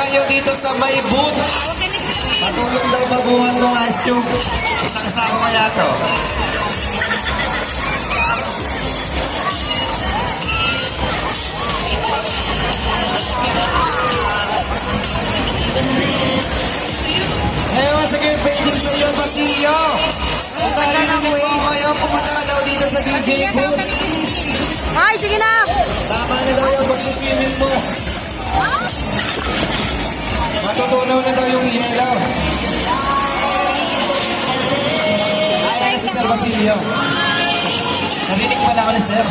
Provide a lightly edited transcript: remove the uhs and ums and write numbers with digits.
kayo dito sa may booth. Matulong daw mabuhat ng ice cube. Isang sako kaya to. Ngayon, sige, painting sa iyo, Basilio. Kung narinig mo kayo, pumunta ka daw dito sa DJ booth. Ay, sige na! Tama na daw yung pagsisimin mo. Matutunaw na daw yung yellow. Ay, si Sir Basilio. Narinig pala ako ni Sir.